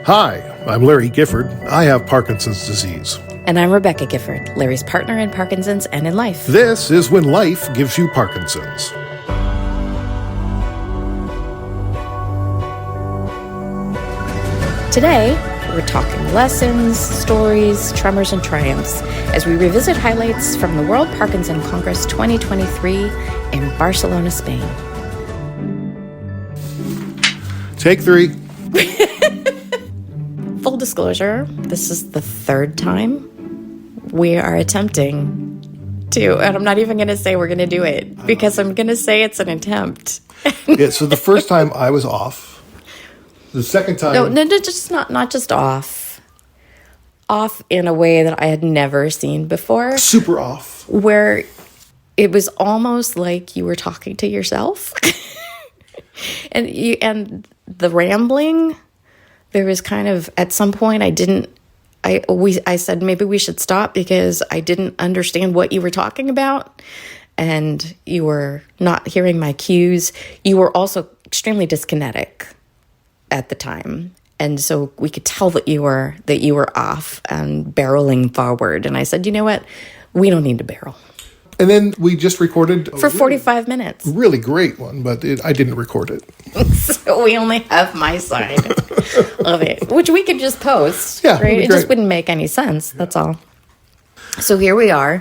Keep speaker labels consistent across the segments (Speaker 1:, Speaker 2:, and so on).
Speaker 1: Hi, I'm Larry Gifford. I have Parkinson's disease.
Speaker 2: And I'm Rebecca Gifford, Larry's partner in Parkinson's and in life.
Speaker 1: This is When Life Gives You Parkinson's.
Speaker 2: Today, we're talking lessons, stories, tremors, and triumphs as we revisit highlights from the World Parkinson Congress 2023 in Barcelona, Spain.
Speaker 1: Take 3.
Speaker 2: Full disclosure, this is the third time we are attempting to, and I'm not even going to say we're going to do it because I'm going to say it's an attempt.
Speaker 1: Yeah, so the first time I was off. The second time...
Speaker 2: No, just not just off. Off in a way that I had never seen before.
Speaker 1: Super off.
Speaker 2: Where it was almost like you were talking to yourself. and the rambling, there was kind of, at some point I said maybe we should stop because I didn't understand what you were talking about. And you were not hearing my cues. You were also extremely dyskinetic at the time, and so we could tell that you were off and barreling forward. And I said, you know what, we don't need to barrel.
Speaker 1: And then we just recorded
Speaker 2: for 45 minutes.
Speaker 1: Really great one, but I didn't record it.
Speaker 2: So we only have my side of it, which we could just post.
Speaker 1: Yeah,
Speaker 2: right? It just wouldn't make any sense. That's all. So here we are.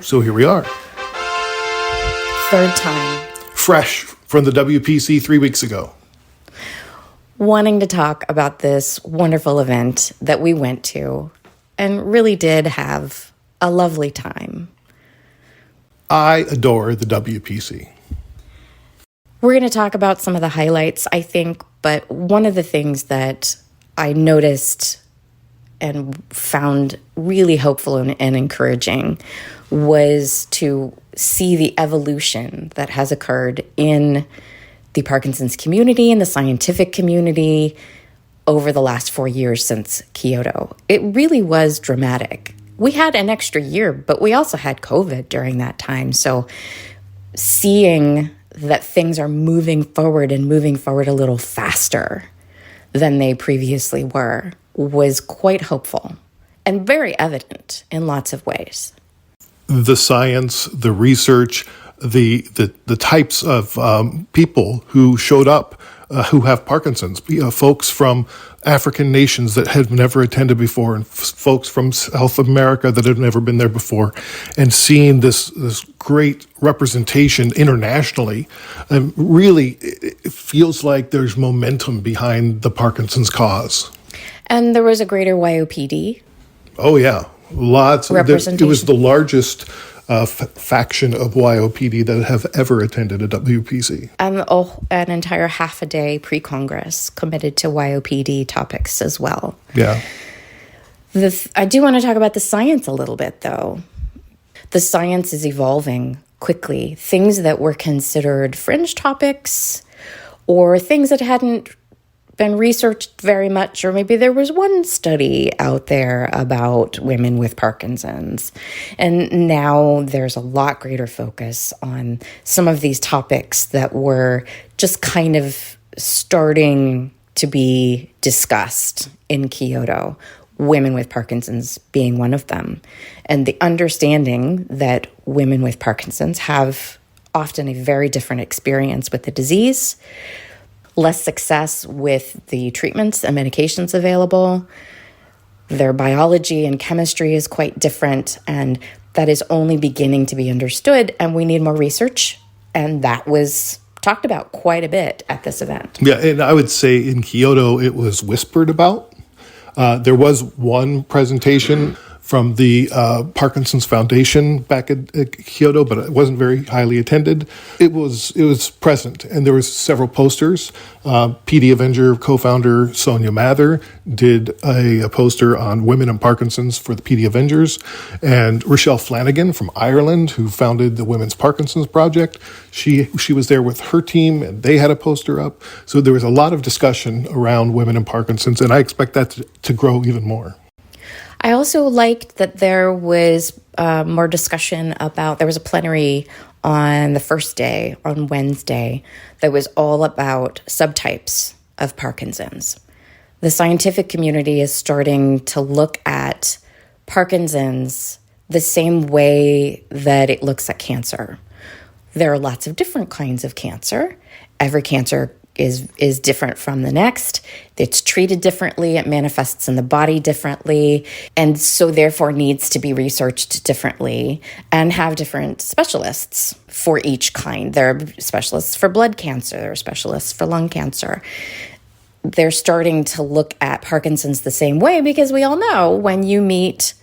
Speaker 2: Third time.
Speaker 1: Fresh from the WPC 3 weeks ago.
Speaker 2: Wanting to talk about this wonderful event that we went to and really did have a lovely time.
Speaker 1: I adore the WPC.
Speaker 2: We're going to talk about some of the highlights, I think, but one of the things that I noticed and found really hopeful and encouraging was to see the evolution that has occurred in the Parkinson's community and the scientific community over the last 4 years since Kyoto. It really was dramatic. We had an extra year, but we also had COVID during that time. So seeing that things are moving forward a little faster than they previously were was quite hopeful and very evident in lots of ways.
Speaker 1: The science, the research, the types of people who showed up who have Parkinson's, folks from African nations that had never attended before, and folks from South America that had never been there before, and seeing this great representation internationally, really it feels like there's momentum behind the Parkinson's cause.
Speaker 2: And there was a greater YOPD. Oh yeah,
Speaker 1: lots. It was the largest faction of YOPD that have ever attended a WPC.
Speaker 2: And an entire half a day pre-Congress committed to YOPD topics as well.
Speaker 1: Yeah.
Speaker 2: I do want to talk about the science a little bit, though. The science is evolving quickly. Things that were considered fringe topics or things that hadn't been researched very much, or maybe there was one study out there about women with Parkinson's. And now there's a lot greater focus on some of these topics that were just kind of starting to be discussed in Kyoto, women with Parkinson's being one of them. And the understanding that women with Parkinson's have often a very different experience with the disease, less success with the treatments and medications available. Their biology and chemistry is quite different, and that is only beginning to be understood, and we need more research, and that was talked about quite a bit at this event.
Speaker 1: Yeah, and I would say in Kyoto it was whispered about. There was one presentation from the Parkinson's Foundation back at Kyoto, but it wasn't very highly attended. It was present, and there was several posters. PD Avenger co-founder Sonia Mather did a poster on women and Parkinson's for the PD Avengers, and Rochelle Flanagan from Ireland, who founded the Women's Parkinson's Project, she was there with her team, and they had a poster up. So there was a lot of discussion around women and Parkinson's, and I expect that to grow even more.
Speaker 2: I also liked that there was more discussion about, there was a plenary on the first day, on Wednesday, that was all about subtypes of Parkinson's. The scientific community is starting to look at Parkinson's the same way that it looks at cancer. There are lots of different kinds of cancer. Every cancer is different from the next. It's treated differently. It manifests in the body differently. And so therefore needs to be researched differently and have different specialists for each kind. There are specialists for blood cancer. There are specialists for lung cancer. They're starting to look at Parkinson's the same way because we all know when you meet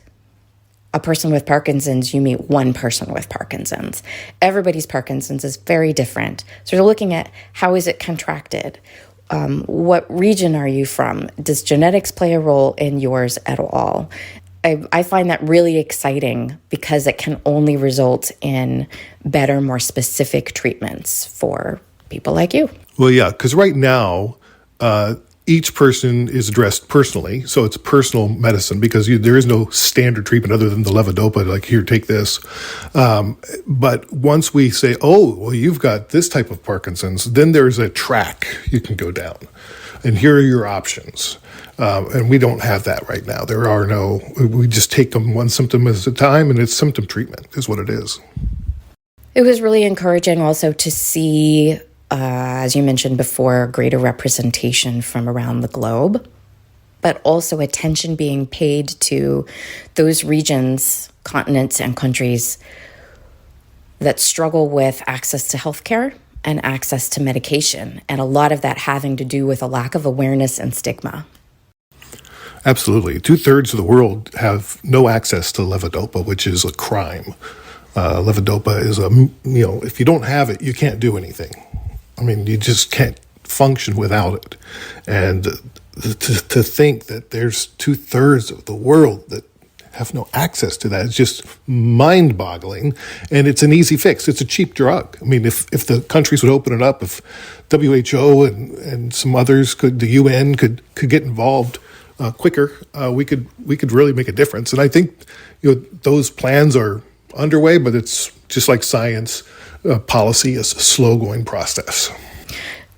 Speaker 2: a person with Parkinson's, you meet one person with Parkinson's. Everybody's Parkinson's is very different. So you're looking at how is it contracted? What region are you from? Does genetics play a role in yours at all? I find that really exciting because it can only result in better, more specific treatments for people like you.
Speaker 1: Well, yeah, because right now, each person is addressed personally, so it's personal medicine because there is no standard treatment other than the levodopa, like here, take this. But once we say, oh, well, you've got this type of Parkinson's, then there's a track you can go down. And here are your options. And we don't have that right now. We just take them one symptom at a time, and it's symptom treatment is what it is.
Speaker 2: It was really encouraging also to see as you mentioned before, greater representation from around the globe, but also attention being paid to those regions, continents, and countries that struggle with access to healthcare and access to medication, and a lot of that having to do with a lack of awareness and stigma.
Speaker 1: Absolutely. 2/3 of the world have no access to levodopa, which is a crime. Levodopa is if you don't have it, you can't do anything. I mean, you just can't function without it. And to think that there's 2/3 of the world that have no access to that is just mind-boggling. And it's an easy fix. It's a cheap drug. I mean, if the countries would open it up, if WHO and some others the UN could get involved quicker, we could really make a difference. And I think those plans are underway, but it's just like science. Policy is a slow-going process.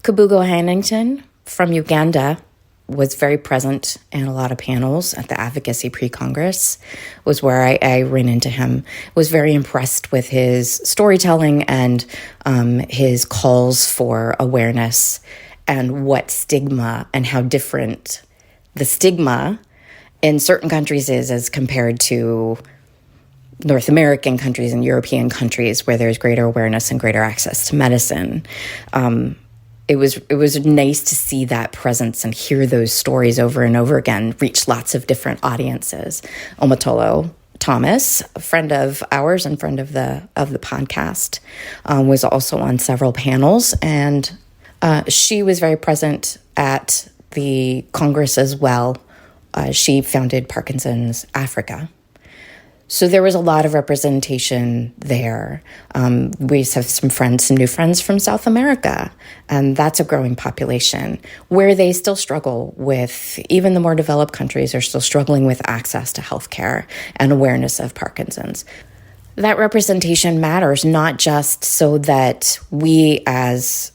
Speaker 2: Kabugo Hannington from Uganda was very present in a lot of panels at the Advocacy Pre-Congress, was where I ran into him. Was very impressed with his storytelling and his calls for awareness and what stigma and how different the stigma in certain countries is as compared to North American countries and European countries where there's greater awareness and greater access to medicine. It was nice to see that presence and hear those stories over and over again reach lots of different audiences. Omatolo Thomas, a friend of ours and friend of the podcast, was also on several panels, and she was very present at the Congress as well. She founded Parkinson's Africa. So there was a lot of representation there. We have some new friends from South America, and that's a growing population where they still struggle with, even the more developed countries are still struggling with access to healthcare and awareness of Parkinson's. That representation matters not just so that we as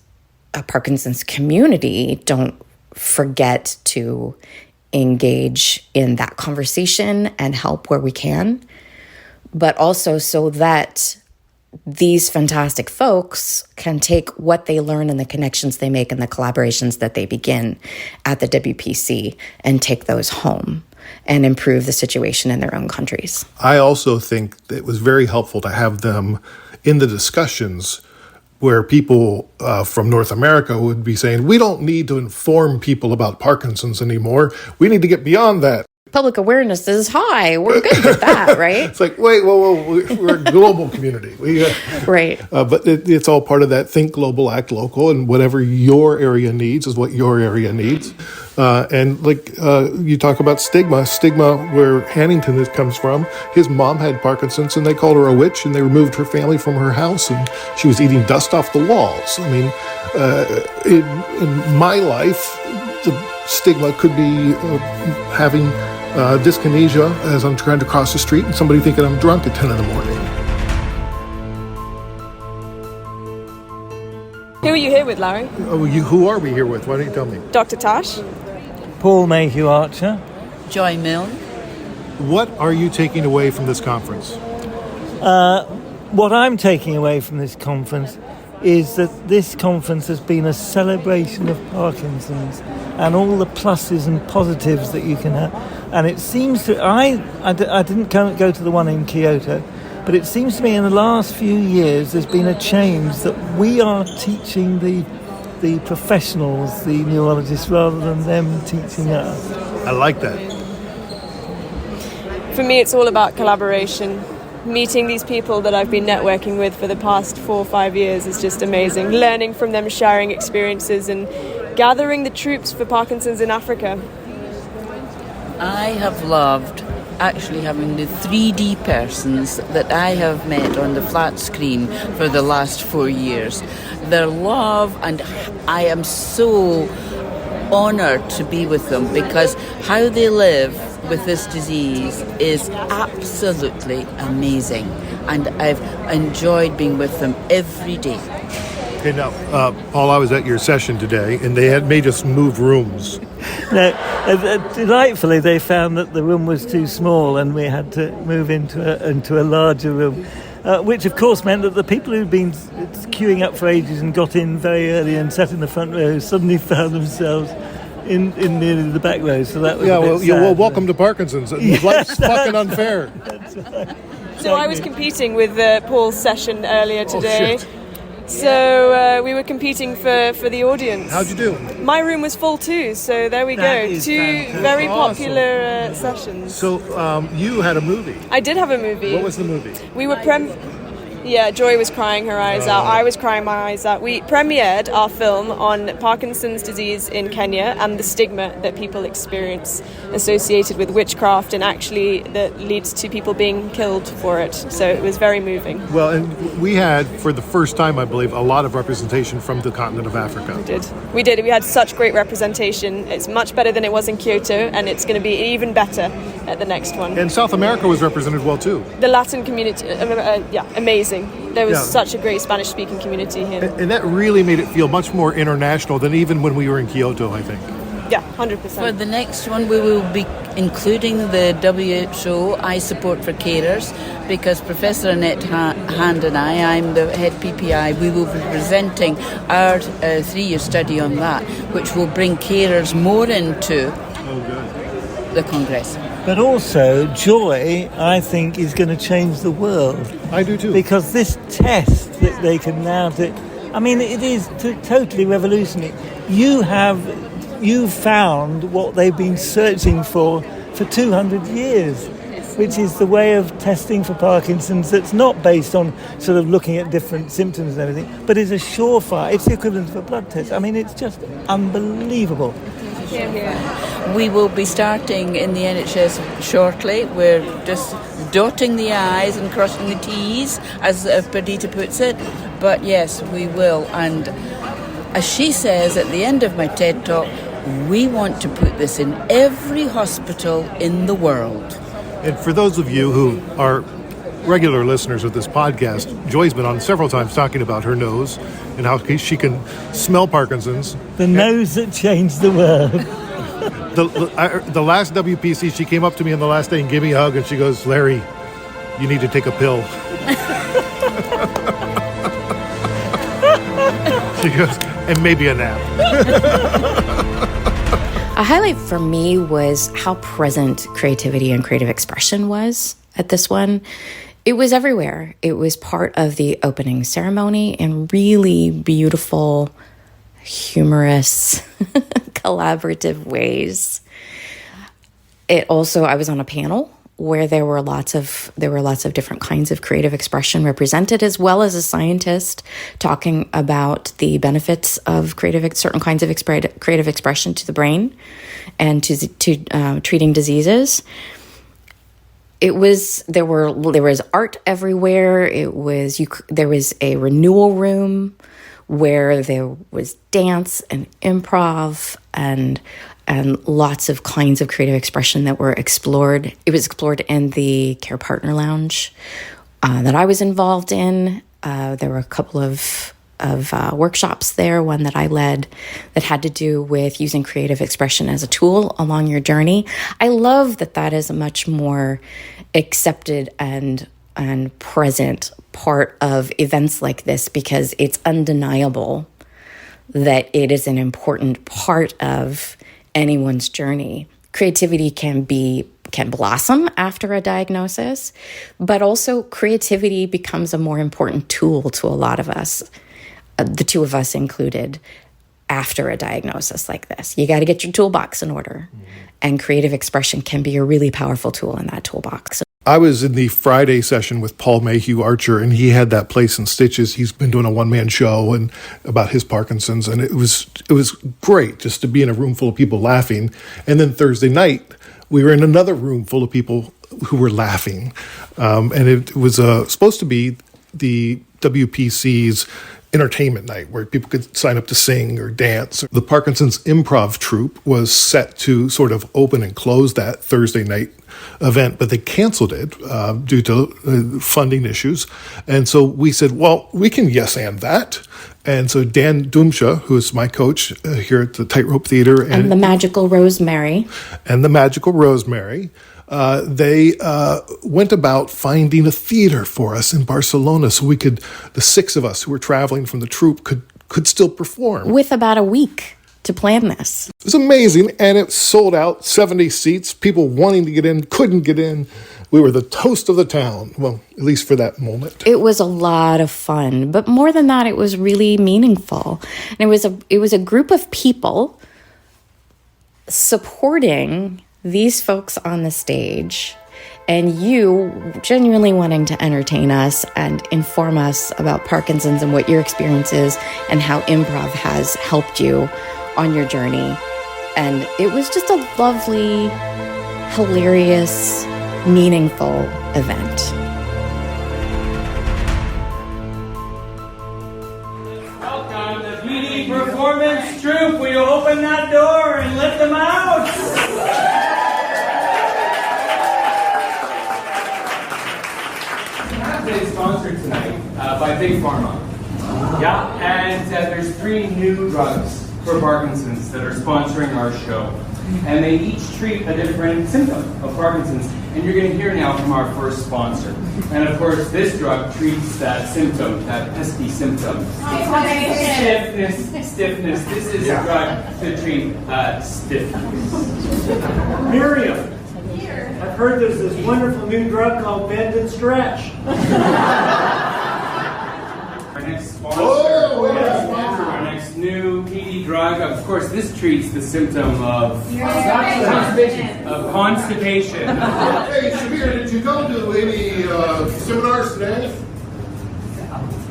Speaker 2: a Parkinson's community don't forget to engage in that conversation and help where we can, but also so that these fantastic folks can take what they learn and the connections they make and the collaborations that they begin at the WPC and take those home and improve the situation in their own countries.
Speaker 1: I also think it was very helpful to have them in the discussions where people from North America would be saying, we don't need to inform people about Parkinson's anymore. We need to get beyond that.
Speaker 2: Public awareness is high. We're good with that, right?
Speaker 1: It's like, wait, whoa, we're a global community.
Speaker 2: Right.
Speaker 1: But it's all part of that think global, act local, and whatever your area needs is what your area needs. And you talk about stigma where Hannington comes from. His mom had Parkinson's, and they called her a witch, and they removed her family from her house, and she was eating dust off the walls. I mean, in my life, the stigma could be having dyskinesia as I'm trying to cross the street and somebody thinking I'm drunk at 10 in the morning.
Speaker 3: Who are you here with, Larry?
Speaker 1: Who are we here with? Why don't you tell me?
Speaker 3: Dr. Tash. Paul Mayhew Archer.
Speaker 4: Joy Milne.
Speaker 1: What are you taking away from this conference?
Speaker 3: What I'm taking away from this conference is that this conference has been a celebration of Parkinson's and all the pluses and positives that you can have. And it seems to... I didn't go to the one in Kyoto, but it seems to me in the last few years there's been a change that we are teaching the professionals, the neurologists, rather than them teaching us.
Speaker 1: I like that.
Speaker 5: For me, it's all about collaboration. Meeting these people that I've been networking with for the past 4 or 5 years is just amazing. Learning from them, sharing experiences, and gathering the troops for Parkinson's in Africa.
Speaker 4: I have loved actually having the 3D persons that I have met on the flat screen for the last 4 years. Their love, and I am so honoured to be with them because how they live with this disease is absolutely amazing, and I've enjoyed being with them every day.
Speaker 1: Okay, now, Paul, I was at your session today, and they had made us move rooms.
Speaker 3: No, delightfully, they found that the room was too small, and we had to move into a larger room, which of course meant that the people who'd been queuing up for ages and got in very early and sat in the front row suddenly found themselves in nearly the back row. So that was
Speaker 1: well, welcome to Parkinson's. Life's fucking unfair.
Speaker 3: That's right.
Speaker 5: So I was competing with Paul's session earlier today.
Speaker 1: Oh, shit.
Speaker 5: So we were competing for the audience.
Speaker 1: How'd you do?
Speaker 5: My room was full too, so there we
Speaker 3: That
Speaker 5: go.
Speaker 3: is
Speaker 5: 2
Speaker 3: fantastic.
Speaker 5: very
Speaker 1: Awesome.
Speaker 5: popular sessions.
Speaker 1: So you had a movie.
Speaker 5: I did have a movie.
Speaker 1: What was the movie?
Speaker 5: We were Yeah, Joy was crying her eyes out. I was crying my eyes out. We premiered our film on Parkinson's disease in Kenya and the stigma that people experience associated with witchcraft, and actually that leads to people being killed for it. So it was very moving.
Speaker 1: Well, and we had, for the first time, I believe, a lot of representation from the continent of Africa.
Speaker 5: We did. We had such great representation. It's much better than it was in Kyoto, and it's going to be even better at the next one.
Speaker 1: And South America was represented well, too.
Speaker 5: The Latin community, amazing. There was
Speaker 1: Yeah.
Speaker 5: such a great Spanish-speaking community here.
Speaker 1: And that really made it feel much more international than even when we were in Kyoto, I think.
Speaker 5: Yeah, 100%.
Speaker 4: For the next one, we will be including the WHO I Support for Carers, because Professor Annette Hand and I'm the head PPI, we will be presenting our 3-year study on that, which will bring carers more into the Congress.
Speaker 3: But also, Joy, I think, is going to change the world.
Speaker 1: I do too.
Speaker 3: Because this test that they can now do, I mean, it is totally revolutionary. You found what they've been searching for 200 years, which is the way of testing for Parkinson's that's not based on sort of looking at different symptoms and everything, but is a surefire. It's the equivalent of a blood test. I mean, it's just unbelievable.
Speaker 4: We will be starting in the NHS shortly. We're just dotting the I's and crossing the T's, as Perdita puts it. But yes, we will. And as she says at the end of my TED Talk, we want to put this in every hospital in the world.
Speaker 1: And for those of you who are regular listeners of this podcast, Joy's been on several times talking about her nose and how she can smell Parkinson's.
Speaker 3: The nose that changed the world.
Speaker 1: The last WPC, she came up to me on the last day and gave me a hug, and she goes, "Larry, you need to take a pill." She goes, "And maybe a nap."
Speaker 2: A highlight for me was how present creativity and creative expression was at this one. It was everywhere. It was part of the opening ceremony in really beautiful, humorous, collaborative ways. I was on a panel where there were lots of different kinds of creative expression represented, as well as a scientist talking about the benefits of certain kinds of creative expression to the brain and to treating diseases. There was art everywhere. There was a renewal room where there was dance and improv and lots of kinds of creative expression that were explored. It was explored in the Care Partner Lounge that I was involved in. There were a couple of workshops there, one that I led that had to do with using creative expression as a tool along your journey. I love that is a much more accepted and present part of events like this, because it's undeniable that it is an important part of anyone's journey. Creativity can blossom after a diagnosis, but also creativity becomes a more important tool to a lot of us, the two of us included, after a diagnosis like this. You got to get your toolbox in order, and creative expression can be a really powerful tool in that toolbox.
Speaker 1: I was in the Friday session with Paul Mayhew Archer, and he had that Place in Stitches. He's been doing a one-man show and about his Parkinson's, and it was great just to be in a room full of people laughing. And then Thursday night, we were in another room full of people who were laughing, and it was supposed to be the WPC's entertainment night where people could sign up to sing or dance. The Parkinson's Improv Troupe was set to sort of open and close that Thursday night event, but they canceled it due to funding issues. And so we said, well, we can yes and that. And so Dan Dumsha, who is my coach here at the Tightrope Theater,
Speaker 2: and the Magical Rosemary.
Speaker 1: They went about finding a theater for us in Barcelona so the six of us who were traveling from the troupe could still perform.
Speaker 2: With about a week to plan this.
Speaker 1: It was amazing, and it sold out, 70 seats, people wanting to get in, couldn't get in. We were the toast of the town, well, at least for that moment.
Speaker 2: It was a lot of fun, but more than that, it was really meaningful. And it was a group of people supporting these folks on the stage, and you genuinely wanting to entertain us and inform us about Parkinson's and what your experience is and how improv has helped you on your journey. And it was just a lovely, hilarious, meaningful event.
Speaker 6: Welcome to PD Performance Troupe. Will you open that door and let them out? Today's sponsored tonight by Big Pharma. Yeah, and there's 3 new drugs for Parkinson's that are sponsoring our show. And they each treat a different symptom of Parkinson's. And you're going to hear now from our first sponsor. And of course, this drug treats that symptom, that pesky symptom. Stiffness. This is a drug to treat stiffness.
Speaker 3: Miriam, I've heard there's this wonderful new drug called Bend and Stretch.
Speaker 6: Our next sponsor, our next new PD drug, of course, this treats the symptom of constipation.
Speaker 7: Hey, Shabir, did you go to any seminars today?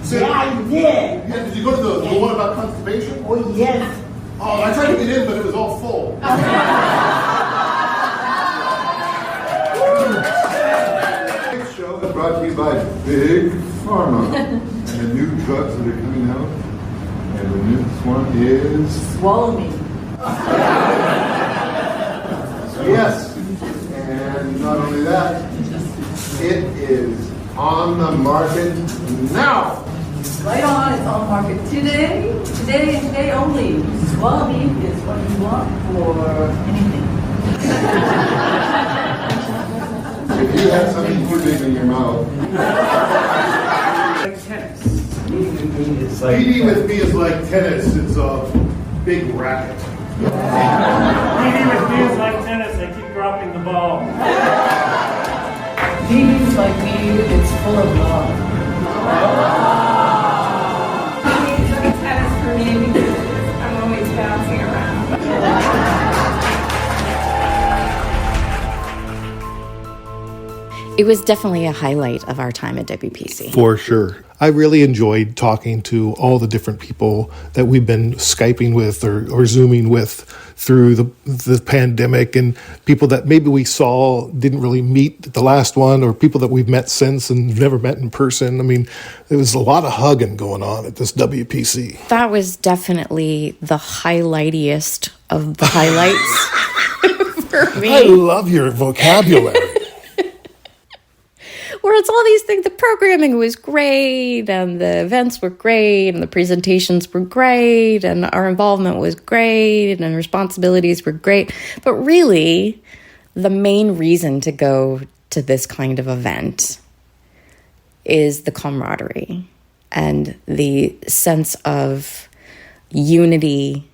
Speaker 8: Yeah, I did.
Speaker 7: Yeah, did you go to the one about constipation?
Speaker 8: Oh, yes.
Speaker 7: Oh, I tried to get in, but it was all full. Next show is brought to you by Big Pharma and the new drugs that are coming out. And the newest one is
Speaker 8: Swallow Me.
Speaker 7: yes. And not only that, it is on the market now.
Speaker 8: Right on, it's on the market today and today only. Swallow Me is what you want for anything.
Speaker 7: If you have something too big in your mouth.
Speaker 6: Like tennis. It's like
Speaker 7: PD with me is like tennis. It's a big racket.
Speaker 3: PD with me is like tennis, I keep dropping the ball.
Speaker 8: Demons like me, it's full of love.
Speaker 9: Tennis for me because I'm always bouncing around.
Speaker 2: It was definitely a highlight of our time at WPC.
Speaker 1: For sure. I really enjoyed talking to all the different people that we've been Skyping with or Zooming with through the pandemic, and people that maybe we saw didn't really meet at the last one, or people that we've met since and never met in person. I mean, there was a lot of hugging going on at this WPC.
Speaker 2: That was definitely the highlightiest of the highlights for me.
Speaker 1: I love your vocabulary.
Speaker 2: We're it's all these things. The programming was great, and the events were great, and the presentations were great, and our involvement was great, and responsibilities were great. But really, the main reason to go to this kind of event is the camaraderie and the sense of unity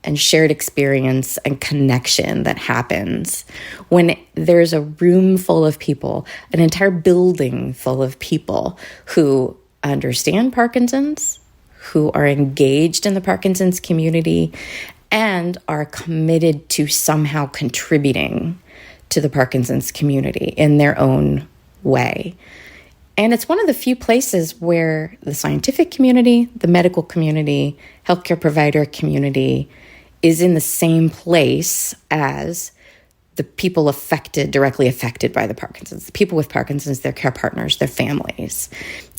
Speaker 2: and shared experience and connection that happens when there's a room full of people, an entire building full of people who understand Parkinson's, who are engaged in the Parkinson's community, and are committed to somehow contributing to the Parkinson's community in their own way. And it's one of the few places where the scientific community, the medical community, healthcare provider community is in the same place as the people directly affected by the Parkinson's, the people with Parkinson's, their care partners, their families.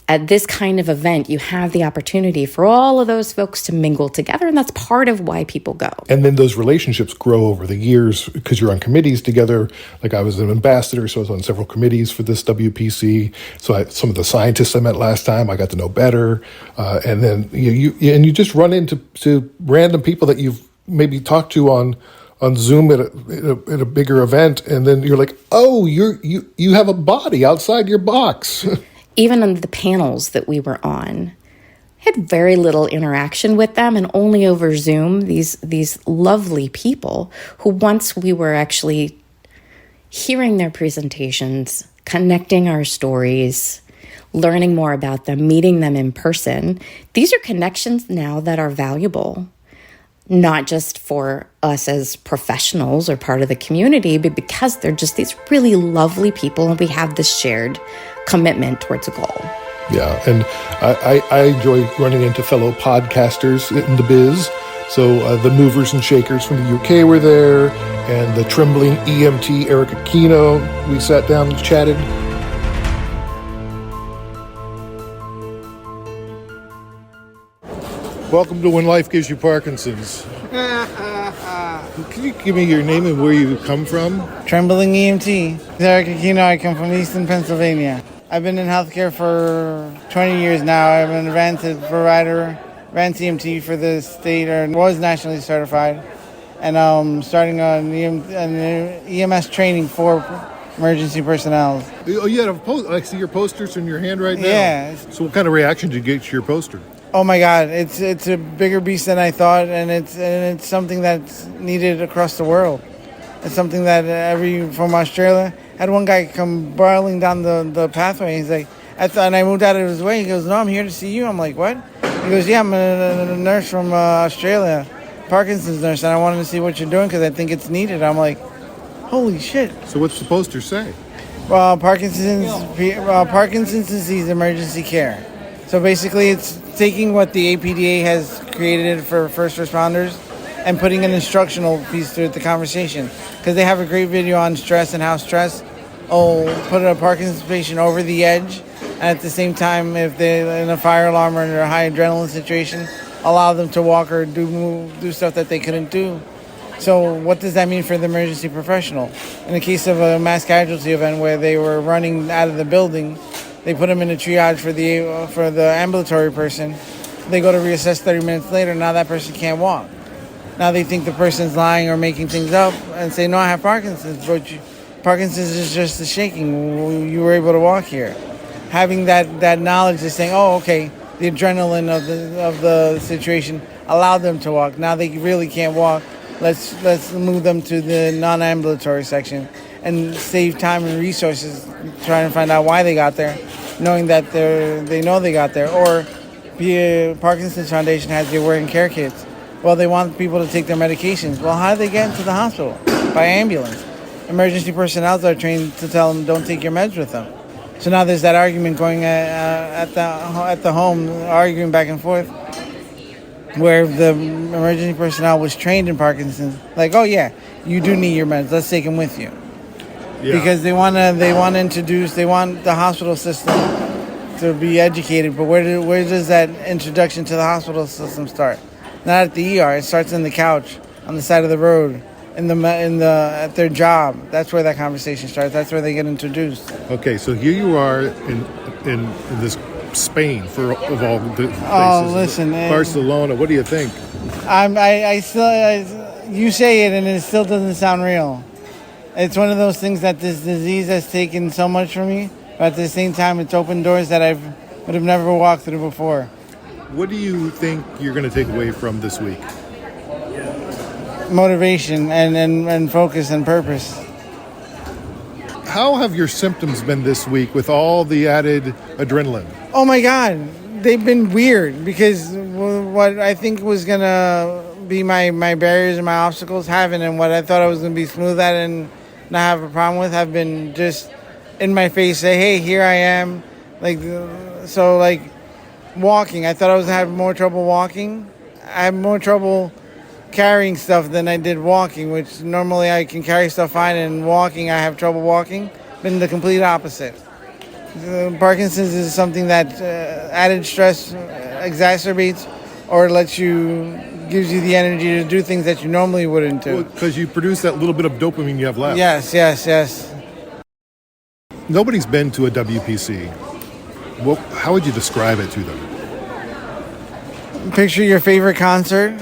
Speaker 2: At this kind of event, you have the opportunity for all of those folks to mingle together, and that's part of why people go.
Speaker 1: And then those relationships grow over the years because you're on committees together. Like I was an ambassador, so I was on several committees for this WPC. So some of the scientists I met last time, I got to know better. And then you just run into random people that you've maybe talked to on Zoom at a bigger event, and then you're like, oh, you have a body outside your box.
Speaker 2: Even on the panels that we were on, had very little interaction with them, and only over Zoom, these lovely people who, once we were actually hearing their presentations, connecting our stories, learning more about them, meeting them in person, these are connections now that are valuable, not just for us as professionals or part of the community, but because they're just these really lovely people and we have this shared commitment towards a goal.
Speaker 1: Yeah, and I enjoy running into fellow podcasters in the biz. So the movers and shakers from the UK were there, and the trembling EMT Eric Aquino. We sat down and chatted. Welcome to When Life Gives You Parkinson's. Can you give me your name and where you come from?
Speaker 10: Trembling EMT. Eric Aquino. I come from Easton, Pennsylvania. I've been in healthcare for 20 years now. I'm an advanced provider, advanced EMT for the state, or was nationally certified. And starting on EMS training for emergency personnel.
Speaker 1: Oh, you had I see your posters in your hand right now.
Speaker 10: Yeah.
Speaker 1: So what kind of reaction did you get to your poster?
Speaker 10: Oh my God, it's a bigger beast than I thought, and it's something that's needed across the world. It's something that from Australia, had one guy come barreling down the pathway. He's like, and I moved out of his way. He goes, "No, I'm here to see you." I'm like, "What?" He goes, "Yeah, I'm a nurse from Australia, Parkinson's nurse, and I wanted to see what you're doing because I think it's needed." I'm like, "Holy shit!"
Speaker 1: So what's the poster say?
Speaker 10: Parkinson's disease emergency care. So basically, it's taking what the APDA has created for first responders and putting an instructional piece to the conversation. Because they have a great video on stress and how stress will put a Parkinson's patient over the edge. And at the same time, if they're in a fire alarm or in a high adrenaline situation, allow them to walk or do stuff that they couldn't do. So what does that mean for the emergency professional? In the case of a mass casualty event where they were running out of the building, they put them in a triage for the ambulatory person. They go to reassess 30 minutes later. Now that person can't walk. Now they think the person's lying or making things up and say, "No, I have Parkinson's." But Parkinson's is just the shaking. You were able to walk here. Having that knowledge is saying, "Oh, okay." The adrenaline of the situation allowed them to walk. Now they really can't walk. Let's move them to the non-ambulatory section and save time and resources trying to find out why they got there, knowing that they know they got there. Or Parkinson's Foundation has the aware and care kits. Well, they want people to take their medications. Well, how do they get into the hospital? By ambulance. Emergency personnel are trained to tell them don't take your meds with them. So now there's that argument going at the home, arguing back and forth, where the emergency personnel was trained in Parkinson's, like, "Oh yeah, you do need your meds. Let's take them with you." Yeah. Because they want the hospital system to be educated. But where does that introduction to the hospital system start? Not at the ER. It starts in the couch on the side of the road at their job. That's where that conversation starts. That's where they get introduced.
Speaker 1: Okay, so here you are in this Spain of all the places.
Speaker 10: Oh, listen,
Speaker 1: Barcelona. What do you think?
Speaker 10: I still, you say it and it still doesn't sound real. It's one of those things that this disease has taken so much from me, but at the same time, it's opened doors that I would have never walked through before.
Speaker 1: What do you think you're going to take away from this week?
Speaker 10: Motivation and focus and purpose.
Speaker 1: How have your symptoms been this week with all the added adrenaline?
Speaker 10: Oh my God, they've been weird because what I think was going to be my barriers and my obstacles haven't, and what I thought I was going to be smooth at and not have a problem with have been just in my face, say, hey, here I am. Like walking, I thought I was going to have more trouble walking. I have more trouble carrying stuff than I did walking, which normally I can carry stuff fine, and walking, I have trouble walking. Been the complete opposite. Parkinson's is something that added stress exacerbates or gives you the energy to do things that you normally wouldn't do.
Speaker 1: Because you produce that little bit of dopamine you have left.
Speaker 10: Yes.
Speaker 1: Nobody's been to a WPC. Well, how would you describe it to them?
Speaker 10: Picture your favorite concert,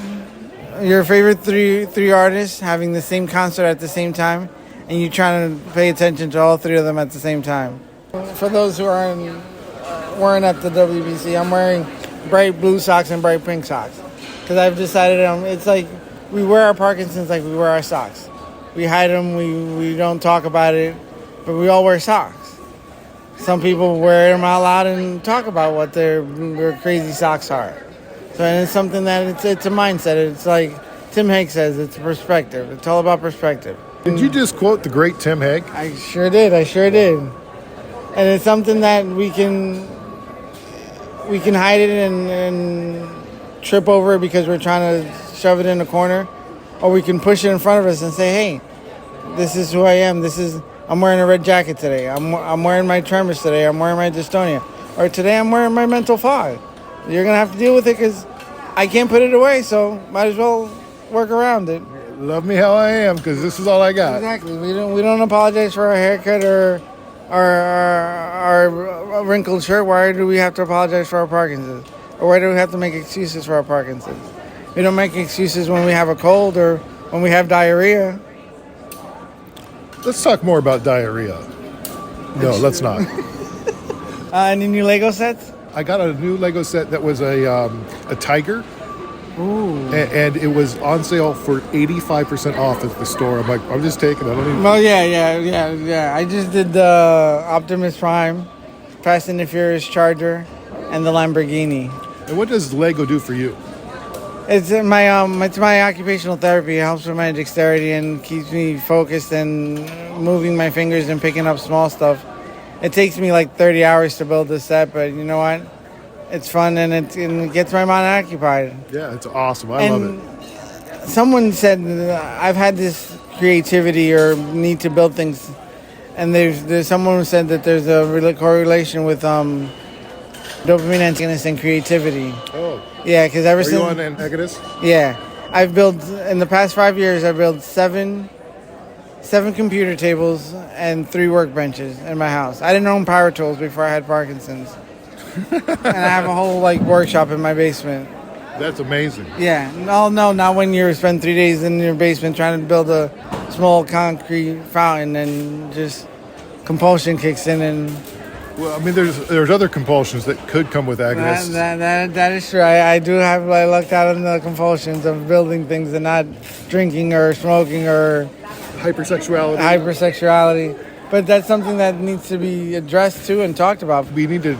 Speaker 10: your favorite three artists having the same concert at the same time, and you trying to pay attention to all three of them at the same time. For those who weren't at the WPC, I'm wearing bright blue socks and bright pink socks because I've decided it's like we wear our Parkinson's like we wear our socks. We hide them, we don't talk about it, but we all wear socks. Some people wear them out loud and talk about what their crazy socks are. So, and it's something that it's a mindset. It's like Tim Hague says, it's perspective. It's all about perspective.
Speaker 1: Did you just quote the great Tim Hague?
Speaker 10: I sure did. And it's something that we can hide it and trip over it because we're trying to shove it in a corner, or we can push it in front of us and say, hey, this is who I am. I'm wearing a red jacket today. I'm wearing my tremors today. I'm wearing my dystonia. Or today I'm wearing my mental fog. You're going to have to deal with it because I can't put it away, so might as well work around it.
Speaker 1: Love me how I am because this is all I got.
Speaker 10: Exactly. We don't apologize for our haircut or our wrinkled shirt. Why do we have to apologize for our Parkinson's? Or why do we have to make excuses for our Parkinson's? We don't make excuses when we have a cold or when we have diarrhea.
Speaker 1: Let's talk more about diarrhea. No, let's not.
Speaker 10: Any new Lego sets?
Speaker 1: I got a new Lego set that was a tiger.
Speaker 10: Ooh.
Speaker 1: And it was on sale for 85% off at the store. I'm like, I'm just taking it. I don't even...
Speaker 10: Well, yeah. I just did the Optimus Prime, Fast and the Furious Charger, and the Lamborghini.
Speaker 1: And what does Lego do for you?
Speaker 10: It's my occupational therapy. It helps with my dexterity and keeps me focused and moving my fingers and picking up small stuff. It takes me like 30 hours to build this set, but you know what? It's fun and it gets my mind occupied.
Speaker 1: Yeah, it's awesome. I love it.
Speaker 10: Someone said I've had this creativity or need to build things, and there's someone who said that there's a correlation with dopamine antagonist and creativity.
Speaker 1: Oh.
Speaker 10: Yeah, because ever since...
Speaker 1: Are you on antagonist?
Speaker 10: Yeah. I've built, in the past 5 years, I've built seven computer tables and 3 workbenches in my house. I didn't own power tools before I had Parkinson's. And I have a whole workshop in my basement.
Speaker 1: That's amazing.
Speaker 10: Yeah. No, not when you spend 3 days in your basement trying to build a small concrete fountain and just compulsion kicks in and...
Speaker 1: Well, I mean, there's other compulsions that could come with agonists.
Speaker 10: That is true. I lucked out on the compulsions of building things and not drinking or smoking or... Hypersexuality. But that's something that needs to be addressed too and talked about.
Speaker 1: We need to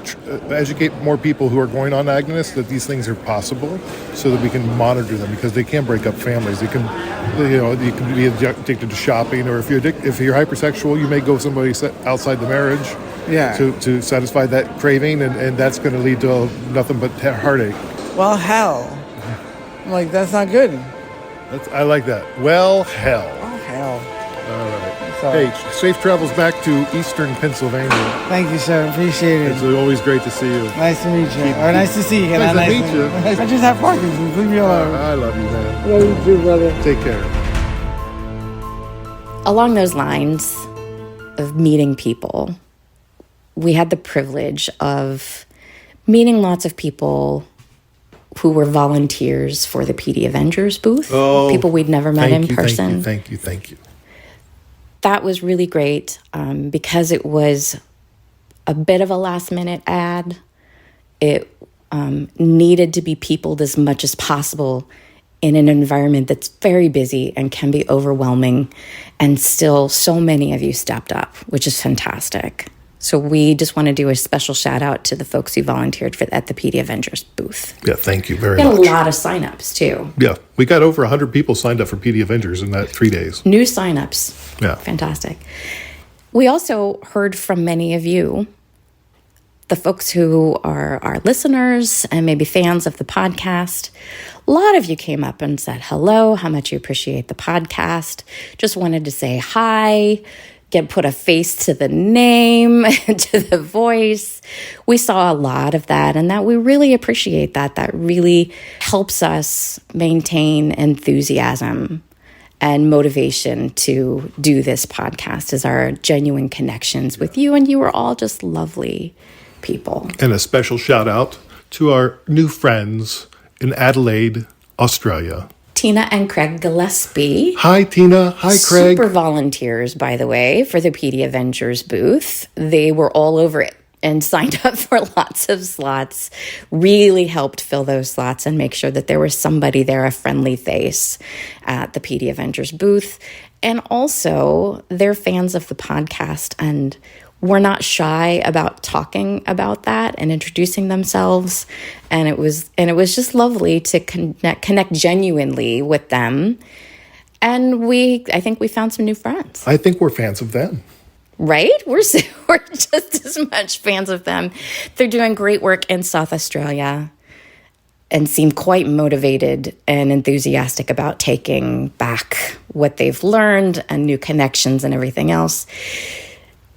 Speaker 1: educate more people who are going on agonists that these things are possible, so that we can monitor them, because they can break up families. They can, you can be addicted to shopping, or if you're hypersexual, you may go somebody outside the marriage.
Speaker 10: Yeah.
Speaker 1: To satisfy that craving, and that's going to lead to nothing but heartache.
Speaker 10: Well, hell. That's not good.
Speaker 1: I like that. Well, hell.
Speaker 10: Oh, hell.
Speaker 1: All right. Hey, safe travels back to Eastern Pennsylvania.
Speaker 10: Thank you, sir. Appreciate it.
Speaker 1: It's always great to see you.
Speaker 10: Nice to meet you. Or nice to see you.
Speaker 1: Nice to meet you.
Speaker 10: I just have Parkinson's. Leave me alone.
Speaker 1: I love you, man.
Speaker 10: Love you too, brother.
Speaker 1: Take care.
Speaker 2: Along those lines of meeting people, we had the privilege of meeting lots of people who were volunteers for the PD Avengers booth. People we'd never met in person.
Speaker 1: Thank you.
Speaker 2: That was really great because it was a bit of a last-minute ad. It needed to be peopled as much as possible in an environment that's very busy and can be overwhelming. And still, so many of you stepped up, which is fantastic. So we just want to do a special shout out to the folks who volunteered at the PD Avengers booth.
Speaker 1: Yeah, thank you very
Speaker 2: We
Speaker 1: much.
Speaker 2: had a lot of signups too.
Speaker 1: Yeah, we got over 100 people signed up for PD Avengers in that 3 days.
Speaker 2: New signups.
Speaker 1: Yeah.
Speaker 2: Fantastic. We also heard from many of you, the folks who are our listeners and maybe fans of the podcast. A lot of you came up and said hello, how much you appreciate the podcast. Just wanted to say hi, put a face to the name, to the voice. We saw a lot of that, and that we really appreciate that. That really helps us maintain enthusiasm and motivation to do this podcast, is our genuine connections with you, and you are all just lovely people.
Speaker 1: And a special shout out to our new friends in Adelaide, Australia.
Speaker 2: Tina and Craig Gillespie.
Speaker 1: Hi, Tina. Hi, Craig.
Speaker 2: Super volunteers, by the way, for the PD Avengers booth. They were all over it and signed up for lots of slots, really helped fill those slots and make sure that there was somebody there, a friendly face at the PD Avengers booth. And also, they're fans of the podcast and were not shy about talking about that and introducing themselves. And it was just lovely to connect genuinely with them. And I think we found some new friends.
Speaker 1: I think we're fans of them.
Speaker 2: Right? We're just as much fans of them. They're doing great work in South Australia and seem quite motivated and enthusiastic about taking back what they've learned and new connections and everything else.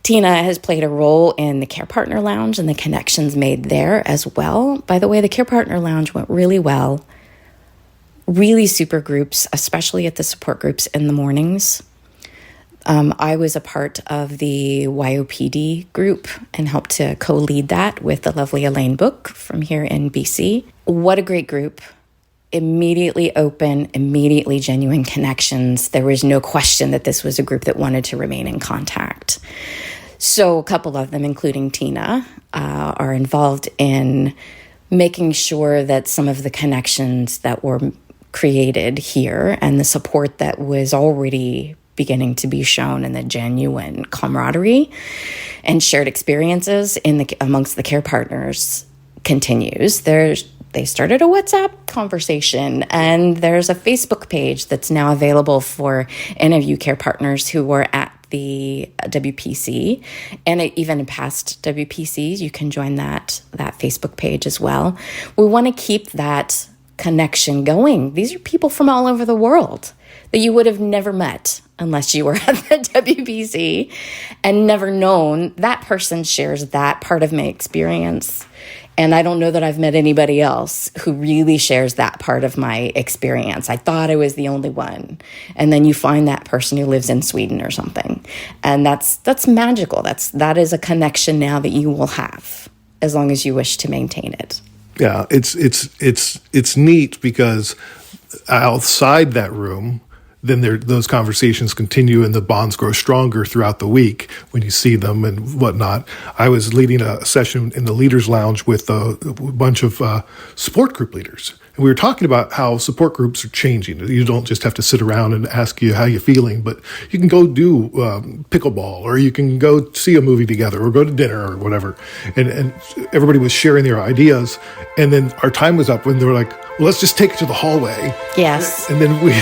Speaker 2: Tina has played a role in the Care Partner Lounge and the connections made there as well. By the way, the Care Partner Lounge went really well. Really super groups, especially at the support groups in the mornings. I was a part of the YOPD group and helped to co-lead that with the lovely Elaine Book from here in BC. What a great group. Immediately open, immediately genuine connections. There was no question that this was a group that wanted to remain in contact. So a couple of them, including Tina, are involved in making sure that some of the connections that were created here and the support that was already beginning to be shown in the genuine camaraderie and shared experiences amongst the care partners continues. They started a WhatsApp conversation, and there's a Facebook page that's now available for any of you care partners who were at the WPC, and even past WPCs, you can join that Facebook page as well. We want to keep that connection going. These are people from all over the world that you would have never met unless you were at the WPC and never known that person shares that part of my experience. And I don't know that I've met anybody else who really shares that part of my experience. I thought I was the only one. And then you find that person who lives in Sweden or something. And that's magical. That is a connection now that you will have as long as you wish to maintain it.
Speaker 1: Yeah, it's neat because outside that room, then those conversations continue and the bonds grow stronger throughout the week when you see them and whatnot. I was leading a session in the Leaders Lounge with a bunch of support group leaders. And we were talking about how support groups are changing. You don't just have to sit around and ask you how you're feeling, but you can go do pickleball, or you can go see a movie together, or go to dinner, or whatever. And everybody was sharing their ideas. And then our time was up when they were like, well, let's just take it to the hallway.
Speaker 2: Yes.
Speaker 1: And then we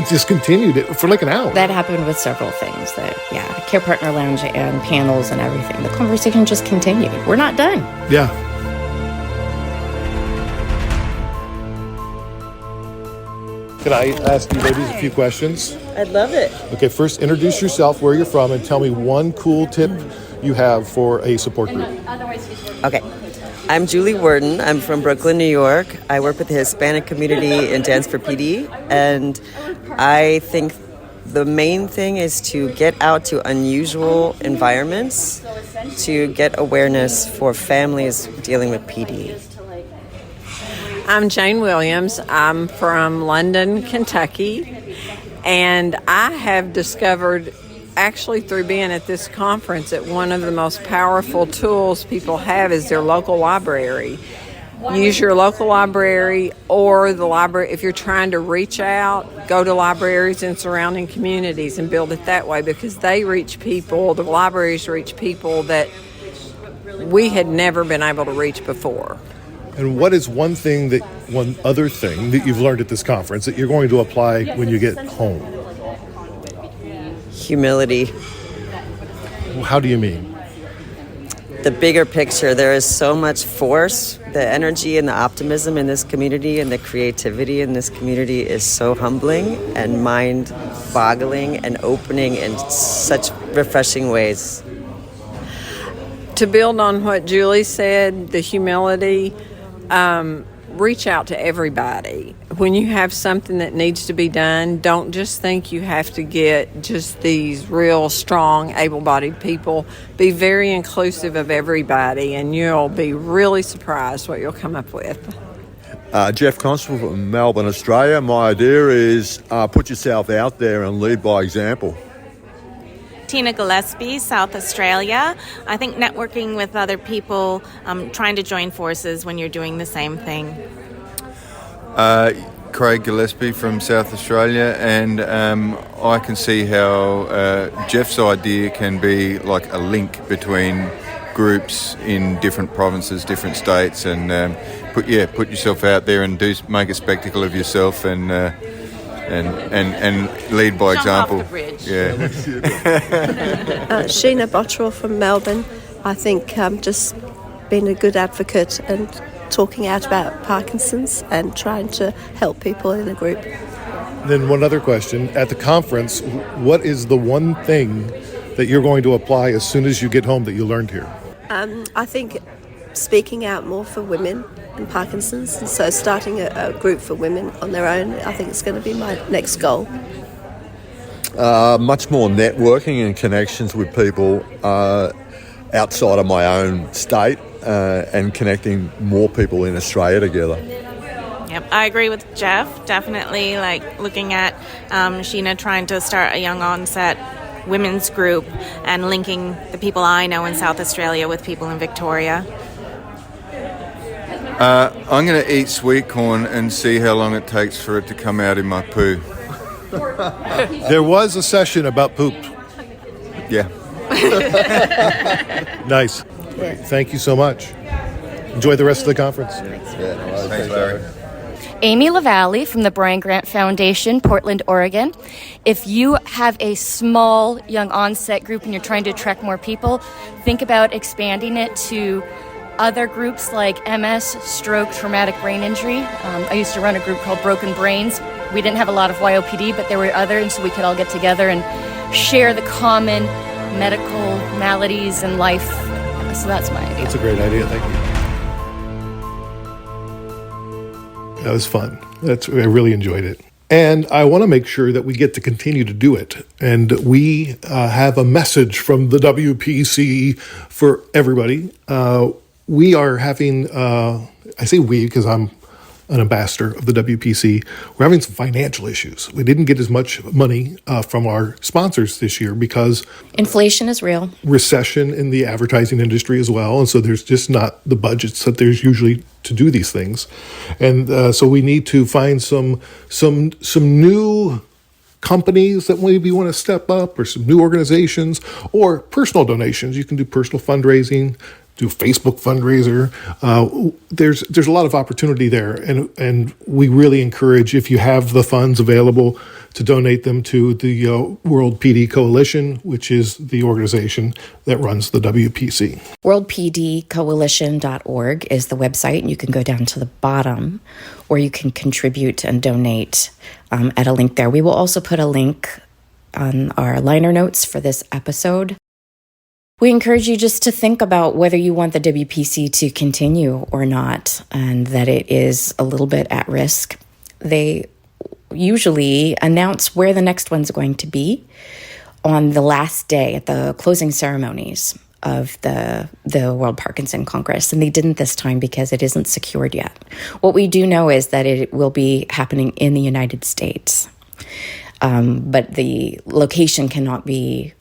Speaker 1: just continued it for like an hour.
Speaker 2: That happened with several things. Care Partner Lounge and panels and everything. The conversation just continued. We're not done.
Speaker 1: Yeah. Can I ask you ladies a few questions?
Speaker 11: I'd love it.
Speaker 1: Okay, first introduce yourself, where you're from, and tell me one cool tip you have for a support group.
Speaker 11: Okay. I'm Julie Worden. I'm from Brooklyn, New York. I work with the Hispanic community in Dance for PD, and I think the main thing is to get out to unusual environments to get awareness for families dealing with PD.
Speaker 12: I'm Jane Williams. I'm from London, Kentucky, and I have discovered, actually through being at this conference, that one of the most powerful tools people have is their local library. Use your local library or the library. If you're trying to reach out, go to libraries in surrounding communities and build it that way, because they reach people, the libraries reach people that we had never been able to reach before.
Speaker 1: And what is one other thing that you've learned at this conference that you're going to apply when you get home?
Speaker 11: Humility.
Speaker 1: How do you mean?
Speaker 11: The bigger picture, there is so much force, the energy and the optimism in this community and the creativity in this community is so humbling and mind-boggling and opening in such refreshing ways.
Speaker 12: To build on what Julie said, the humility, reach out to everybody. When you have something that needs to be done, don't just think you have to get just these real strong, able-bodied people. Be very inclusive of everybody, and you'll be really surprised what you'll come up with.
Speaker 13: Jeff Constable from Melbourne, Australia. My idea is put yourself out there and lead by example.
Speaker 14: Tina Gillespie, South Australia. I think networking with other people, trying to join forces when you're doing the same thing.
Speaker 15: Craig Gillespie from South Australia, and I can see how Jeff's idea can be like a link between groups in different provinces, different states, and put yourself out there and make a spectacle of yourself and lead by example.
Speaker 14: Off the bridge.
Speaker 15: Yeah.
Speaker 16: Sheena Bottrell from Melbourne. I think just being a good advocate and talking out about Parkinson's and trying to help people in a group.
Speaker 1: Then one other question. At the conference, what is the one thing that you're going to apply as soon as you get home that you learned here?
Speaker 16: I think speaking out more for women and Parkinson's, and so starting a group for women on their own, I think it's going to be my next goal.
Speaker 13: Much more networking and connections with people outside of my own state and connecting more people in Australia together.
Speaker 14: Yep, I agree with Jeff. Definitely, like looking at Sheena trying to start a young onset women's group and linking the people I know in South Australia with people in Victoria.
Speaker 15: I'm going to eat sweet corn and see how long it takes for it to come out in my poo.
Speaker 1: There was a session about poop.
Speaker 15: Yeah.
Speaker 1: Nice. Thank you so much. Enjoy the rest of the conference.
Speaker 15: Thanks, Larry.
Speaker 2: Amy LaValle from the Brian Grant Foundation, Portland, Oregon. If you have a small young onset group and you're trying to attract more people, think about expanding it to other groups like MS, stroke, traumatic brain injury. I used to run a group called Broken Brains. We didn't have a lot of YOPD, but there were others, and so we could all get together and share the common medical maladies in life. So that's my idea.
Speaker 1: That's a great idea. Thank you. That was fun. I really enjoyed it. And I want to make sure that we get to continue to do it. And we have a message from the WPC for everybody. We are having, I say we because I'm an ambassador of the WPC, we're having some financial issues. We didn't get as much money from our sponsors this year because
Speaker 2: inflation is real.
Speaker 1: Recession in the advertising industry as well. And so there's just not the budgets that there's usually to do these things. And so we need to find some new companies that maybe want to step up, or some new organizations, or personal donations. You can do personal fundraising, do Facebook fundraiser. There's a lot of opportunity there, and we really encourage, if you have the funds available, to donate them to the World PD Coalition, which is the organization that runs the WPC.
Speaker 2: WorldPDCoalition.org is the website, and you can go down to the bottom, or you can contribute and donate at a link there. We will also put a link on our liner notes for this episode. We encourage you just to think about whether you want the WPC to continue or not, and that it is a little bit at risk. They usually announce where the next one's going to be on the last day at the closing ceremonies of the World Parkinson Congress. And they didn't this time because it isn't secured yet. What we do know is that it will be happening in the United States. But the location cannot be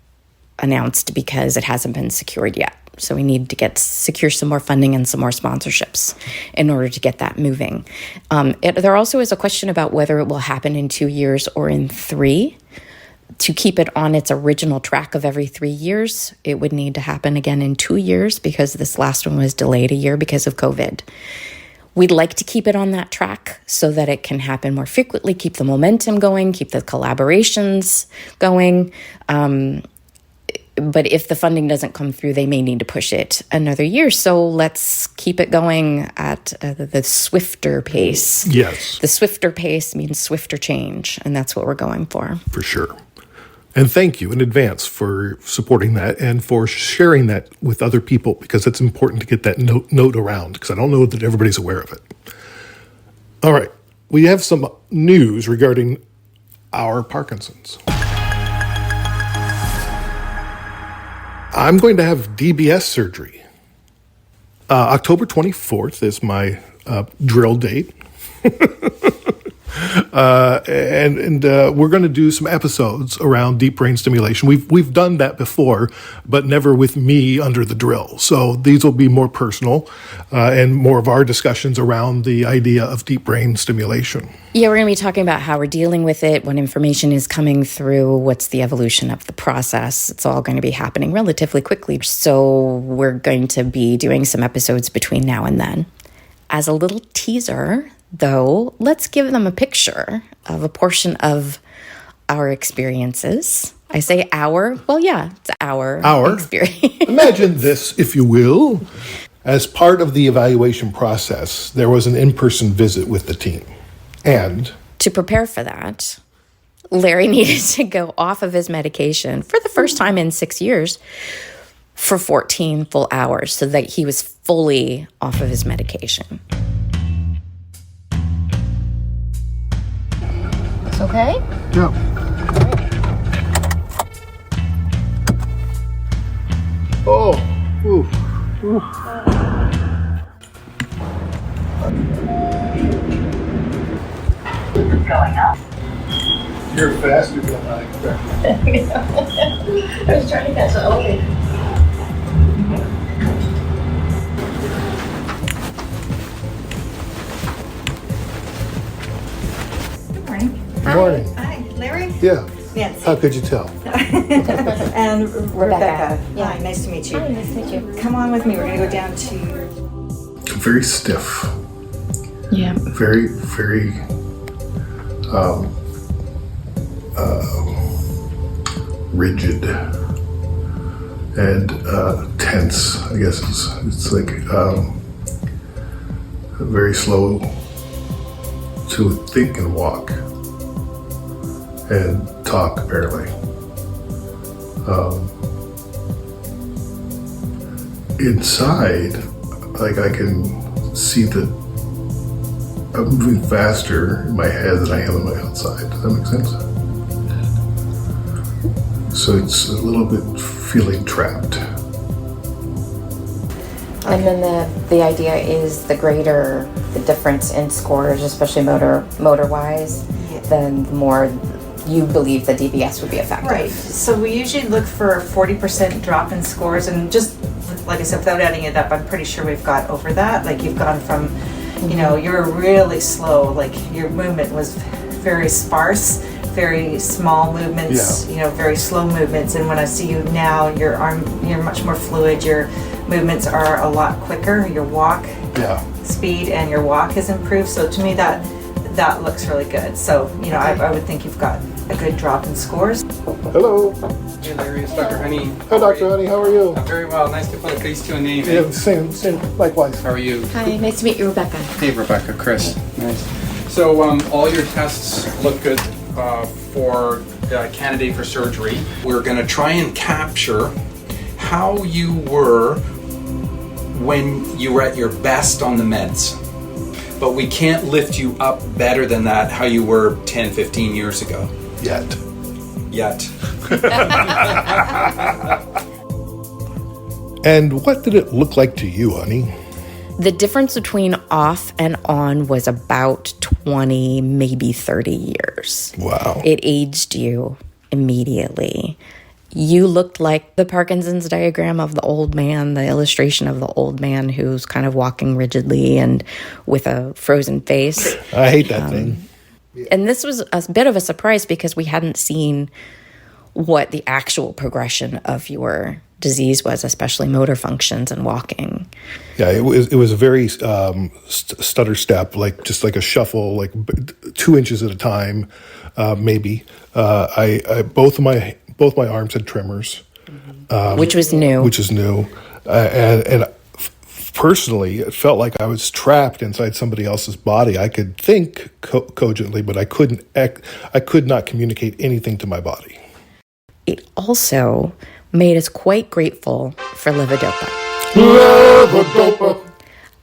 Speaker 2: announced because it hasn't been secured yet. So we need to secure some more funding and some more sponsorships in order to get that moving. There also is a question about whether it will happen in 2 years or in 3. To keep it on its original track of every 3 years, it would need to happen again in 2 years because this last one was delayed a year because of COVID. We'd like to keep it on that track so that it can happen more frequently, keep the momentum going, keep the collaborations going. But if the funding doesn't come through, they may need to push it another year. So let's keep it going at the swifter pace.
Speaker 1: Yes.
Speaker 2: The swifter pace means swifter change, and that's what we're going for.
Speaker 1: For sure. And thank you in advance for supporting that and for sharing that with other people, because it's important to get that note around, because I don't know that everybody's aware of it. All right. We have some news regarding our Parkinson's. I'm going to have DBS surgery. October 24th is my drill date. And we're going to do some episodes around deep brain stimulation. We've done that before, but never with me under the drill. So these will be more personal and more of our discussions around the idea of deep brain stimulation.
Speaker 2: Yeah, we're going to be talking about how we're dealing with it, what information is coming through, what's the evolution of the process. It's all going to be happening relatively quickly. So we're going to be doing some episodes between now and then. As a little teaser, though, let's give them a picture of a portion of our experiences. I say our, well, yeah, it's our experience.
Speaker 1: Imagine this, if you will. As part of the evaluation process, there was an in-person visit with the team. And
Speaker 2: to prepare for that, Larry needed to go off of his medication for the first time in 6 years for 14 full hours so that he was fully off of his medication. It's okay?
Speaker 1: Yeah. Oh, ooh, ooh.
Speaker 8: Going up.
Speaker 1: You're faster than I expected.
Speaker 8: I was trying to catch the elevator.
Speaker 17: Good morning.
Speaker 1: Good morning.
Speaker 17: Hi, Larry?
Speaker 1: Yeah.
Speaker 17: Nancy.
Speaker 1: How could you tell?
Speaker 17: And Rebecca.
Speaker 2: Yeah.
Speaker 17: Hi, nice to meet you.
Speaker 2: Hi, nice to meet you.
Speaker 17: Come on with me. We're going to go down to...
Speaker 1: Very stiff.
Speaker 2: Yeah.
Speaker 1: Very, very rigid and tense. I guess it's like very slow to think and walk and talk, apparently. Inside, like I can see that I'm moving faster in my head than I am on my outside. Does that make sense? So it's a little bit feeling trapped.
Speaker 2: And then the idea is the greater the difference in scores, especially motor-wise, then the more you believe the DBS would be effective.
Speaker 17: Right. So we usually look for a 40% drop in scores, and just like I said, without adding it up, I'm pretty sure we've got over that. Like you've gone from, you know, you're really slow, like your movement was very sparse, very small movements, you know, very slow movements. And when I see you now, you're much more fluid, your movements are a lot quicker, your walk speed and your walk has improved. So to me that looks really good. So, you know, I would think you've got a good drop in scores.
Speaker 1: Hello.
Speaker 18: Hey Larry, it's Dr. Honey.
Speaker 1: Hi Dr. Honey, how are you?
Speaker 18: I'm very well. Nice to put a face to a name.
Speaker 1: Yeah, same, likewise.
Speaker 18: How are you?
Speaker 2: Hi, nice to meet you, Rebecca.
Speaker 18: Hey Rebecca, Chris. Nice. So all your tests look good for candidate for surgery. We're going to try and capture how you were when you were at your best on the meds. but we can't lift you up better than that, how you were 10, 15 years ago.
Speaker 1: Yet. And what did it look like to you, honey?
Speaker 2: The difference between off and on was about 20, maybe 30 years.
Speaker 1: Wow.
Speaker 2: It aged you immediately. You looked like the Parkinson's diagram of the old man, the illustration of the old man who's kind of walking rigidly and with a frozen face.
Speaker 1: I hate that thing.
Speaker 2: And this was a bit of a surprise because we hadn't seen what the actual progression of your disease was, especially motor functions and walking.
Speaker 1: Yeah, it was a very stutter step, just like a shuffle, like 2 inches at a time, maybe. I both my arms had tremors,
Speaker 2: which was new.
Speaker 1: And personally, it felt like I was trapped inside somebody else's body. I could think cogently, but I couldn't. I could not communicate anything to my body.
Speaker 2: It also made us quite grateful for levodopa.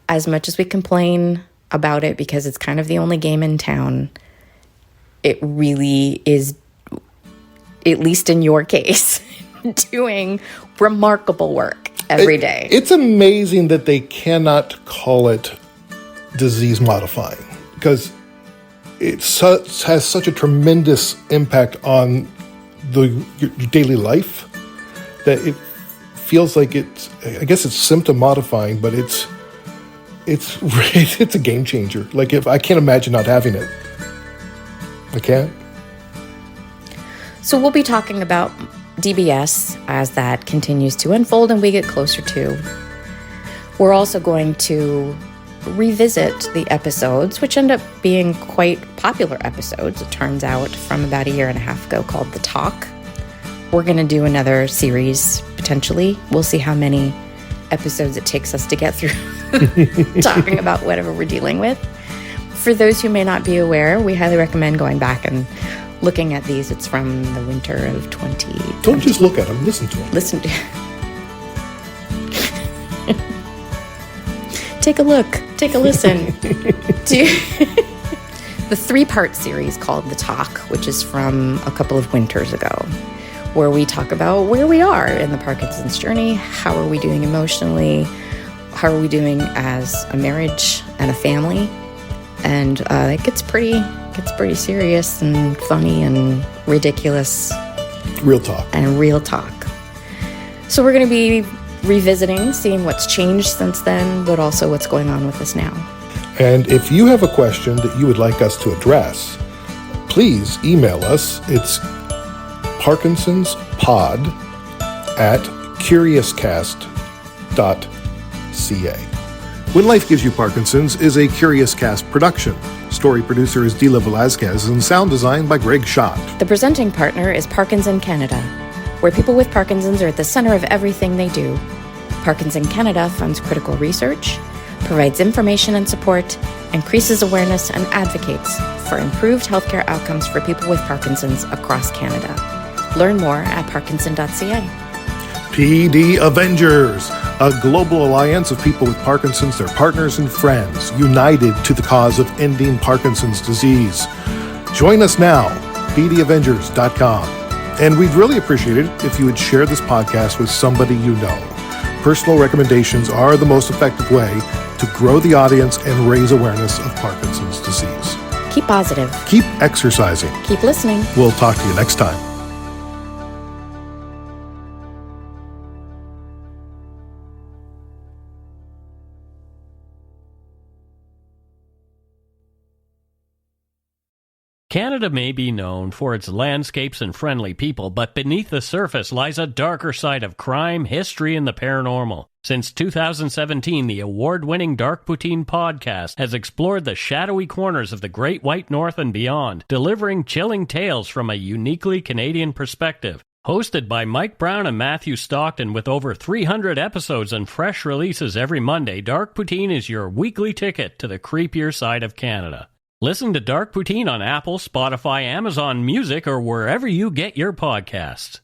Speaker 2: As much as we complain about it because it's kind of the only game in town, it really is, at least in your case, doing remarkable work every day.
Speaker 1: It's amazing that they cannot call it disease modifying because it has such a tremendous impact on your daily life that it feels like I guess it's symptom modifying, but it's a game changer. Like, if I can't imagine not having it. I can't.
Speaker 2: So we'll be talking about DBS as that continues to unfold and we get closer to. We're also going to revisit the episodes, which end up being quite popular episodes, it turns out, from about a year and a half ago, called The Talk. We're going to do another series, potentially. We'll see how many episodes it takes us to get through talking about whatever we're dealing with. For those who may not be aware, we highly recommend going back and looking at these. It's from the winter of 2020.
Speaker 1: Don't just look at them, listen to them.
Speaker 2: Listen to Take a look, take a listen to the 3-part series called The Talk, which is from a couple of winters ago, where we talk about where we are in the Parkinson's journey, how are we doing emotionally, how are we doing as a marriage and a family, and it gets pretty serious and funny and ridiculous.
Speaker 1: Real talk.
Speaker 2: So we're going to be revisiting, seeing what's changed since then, but also what's going on with us now.
Speaker 1: And if you have a question that you would like us to address, please email us. It's parkinsonspod@curiouscast.ca. When Life Gives You Parkinson's is a Curious Cast production. Story producer is Dila Velazquez and sound design by Greg Schott.
Speaker 2: The presenting partner is Parkinson Canada, where people with Parkinson's are at the center of everything they do. Parkinson Canada funds critical research, provides information and support, increases awareness, and advocates for improved healthcare outcomes for people with Parkinson's across Canada. Learn more at parkinson.ca.
Speaker 1: PD Avengers, a global alliance of people with Parkinson's, their partners and friends, united to the cause of ending Parkinson's disease. Join us now, pdavengers.com. And we'd really appreciate it if you would share this podcast with somebody you know. Personal recommendations are the most effective way to grow the audience and raise awareness of Parkinson's disease.
Speaker 2: Keep positive.
Speaker 1: Keep exercising.
Speaker 2: Keep listening.
Speaker 1: We'll talk to you next time.
Speaker 19: Canada may be known for its landscapes and friendly people, but beneath the surface lies a darker side of crime, history, and the paranormal. Since 2017, the award-winning Dark Poutine podcast has explored the shadowy corners of the Great White North and beyond, delivering chilling tales from a uniquely Canadian perspective. Hosted by Mike Brown and Matthew Stockton with over 300 episodes and fresh releases every Monday, Dark Poutine is your weekly ticket to the creepier side of Canada. Listen to Dark Poutine on Apple, Spotify, Amazon Music, or wherever you get your podcasts.